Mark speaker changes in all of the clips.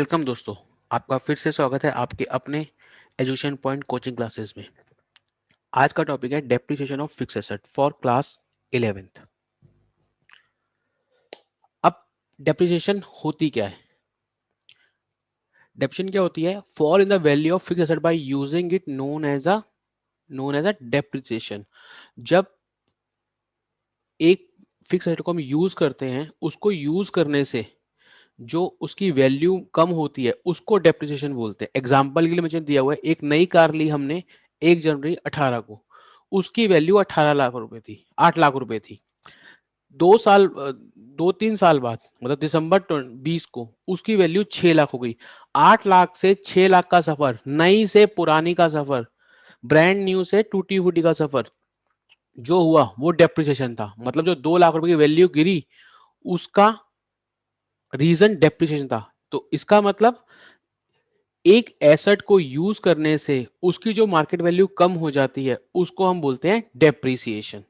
Speaker 1: Welcome दोस्तों। आपका फिर से स्वागत है आपके अपने एजुकेशन पॉइंट कोचिंग क्लासेस में। आज का टॉपिक है depreciation of fix asset for class 11th। अब डेप्रिसिएशन होती क्या है? डेप्रिसिएशन क्या होती है? Fall in the value of fix asset by using it known as a depreciation. जब एक फिक्स एसेट को हम यूज करते हैं, उसको यूज करने से जो उसकी वैल्यू कम होती है उसको डेप्रिसिएशन बोलते हैं। एग्जाम्पल के लिए मुझे दिया हुआ है, एक नई कार ली हमने 1 जनवरी 18 को, उसकी वैल्यू 18 लाख रुपए थी, 8 लाख रुपए थी। 2 3 साल बाद मतलब दिसंबर 20 को उसकी वैल्यू 6 लाख हो गई। 8 लाख से 6 लाख का सफर, नई से पुरानी का सफर, ब्रांड न्यू से टूटी फूटी का सफर जो हुआ वो डेप्रिसिएशन था। मतलब जो 2 लाख रुपए की वैल्यू गिरी उसका रीजन डेप्रिसिएशन था। तो इसका मतलब एक एसेट को यूज करने से उसकी जो मार्केट वैल्यू कम हो जाती है उसको हम बोलते हैं डेप्रिसिएशन।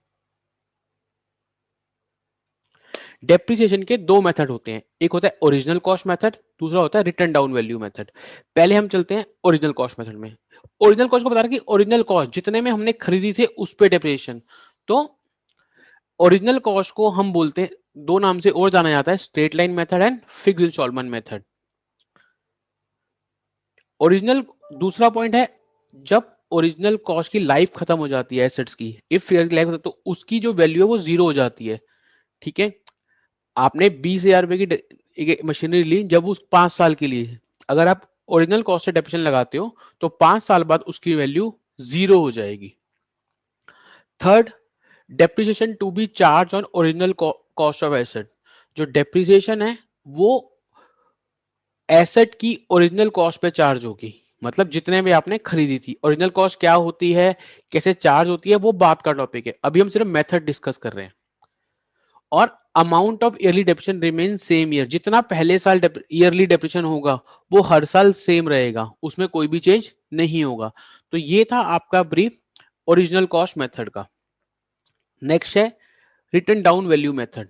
Speaker 1: डेप्रिसिएशन के दो मेथड होते हैं, एक होता है ओरिजिनल कॉस्ट मेथड, दूसरा होता है रिटर्न डाउन वैल्यू मेथड। पहले हम चलते हैं ओरिजिनल कॉस्ट मेथड में। ओरिजिनल कॉस्ट को बता रहा कि ओरिजिनल कॉस्ट जितने में हमने खरीदी थे उस पे डेप्रिसिएशन। तो ओरिजिनल कॉस्ट को हम बोलते हैं, दो नाम से और जाना जाता है, straight line method and fix instalment method. Original दूसरा पॉइंट है, जब ओरिजिनल कॉस्ट की लाइफ खत्म हो जाती है एसेट्स की, इफ फेयर की लाइफ, तो उसकी जो वैल्यू है वो जीरो हो जाती है। ठीक है, आपने 20,000 रुपए की मशीनरी ली, जब उस 5 साल के लिए अगर आप ओरिजिनल कॉस्ट से डेप्रिसिएशन लगाते हो तो 5 साल बाद उसकी वैल्यू जीरो हो जाएगी। Third, depreciation to be charge on original cost of asset. जो डेप्रिसिएशन है वो एसेट की ओरिजिनल कॉस्ट पे चार्ज होगी। मतलब जितने भी आपने खरीदी थी, ओरिजिनल कॉस्ट क्या होती है, कैसे चार्ज होती है, वो बात का टॉपिक है। अभी हम सिर्फ मेथड डिस्कस कर रहे हैं। और amount of yearly depreciation remain same year. जितना पहले साल ईयरली डेप्रिसिएशन होगा वो हर साल सेम रहेगा, उसमें कोई भी चेंज नहीं होगा। तो ये था आपका ब्रीफ ओरिजिनल कॉस्ट मेथड का। नेक्स्ट है रिटर्न डाउन वैल्यू मेथड।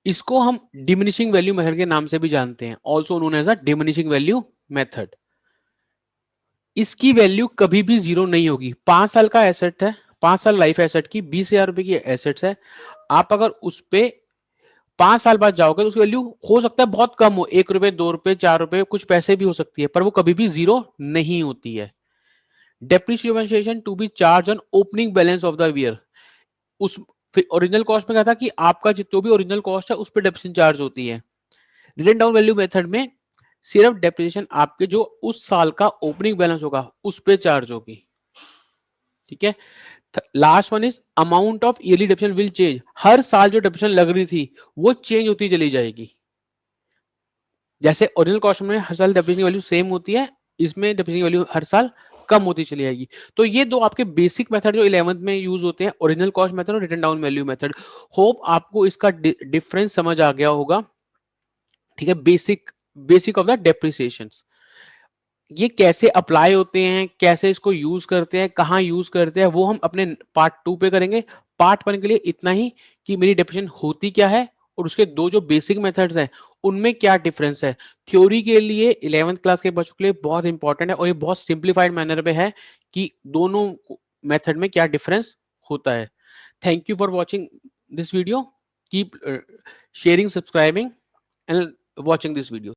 Speaker 1: इसको हम डिमिनिशिंग वैल्यू मेथड के नाम से भी जानते हैं, also known as a diminishing value method. इसकी वैल्यू कभी भी जीरो नहीं होगी। 5 साल का एसेट है, 5 साल लाइफ एसेट की, 20,000 रुपए की एसेट्स है। आप अगर उस पे 5 साल बाद जाओगे तो उसकी वैल्यू हो सकता है बहुत कम हो, 1 रुपए, 2 रुपए, 4 रुपए, कुछ पैसे भी हो सकती है, पर वो कभी भी जीरो नहीं होती है। Depreciation to be charge on opening balance of the year. उस ओरिजिनल कॉस्ट में क्या था कि आपका जो भी ओरिजिनल कॉस्ट है उस पर डेप्रिसिएशन चार्ज होती है। रिटर्न डाउन वैल्यू मेथड में सिर्फ डेप्रिसिएशन आपके जो उस साल का ओपनिंग बैलेंस होगा उस पे चार्ज होगी। ठीक है। Last one is amount of yearly depreciation will change. हर साल जो डेप्रिसिएशन लग रही थी वो चेंज होती चली जाएगी। जैसे ओरिजिनल कॉस्ट में हर साल डेप्रिसिएशन की वैल्यू सेम होती है, इसमें डेप्रिसिएशन की वैल्यू हर साल कम होती चली जाएगी। तो ये दो आपके बेसिक मेथड जो 11th में यूज होते हैं, ओरिजिनल कॉस्ट मेथड और return down value method. Hope आपको इसका डिफरेंस समझ आ गया होगा। ठीक है, basic basic of the depreciation. ये कैसे अप्लाई होते हैं, कैसे इसको यूज करते हैं, कहाँ यूज करते हैं, वो हम अपने पार्ट 2 पे करेंगे। पार्ट 1 के लिए इतना ही कि मेरी डेफिनेशन होती क्या है और उसके दो जो बेसिक मेथड्स हैं उनमें क्या डिफरेंस है। थ्योरी के लिए 11th क्लास के बच्चों के लिए बहुत इंपॉर्टेंट है और ये बहुत सिंप्लीफाइड मैनर में है कि दोनों मेथड में क्या डिफरेंस होता है। Thank you for watching this video. Keep sharing, subscribing and watching this video.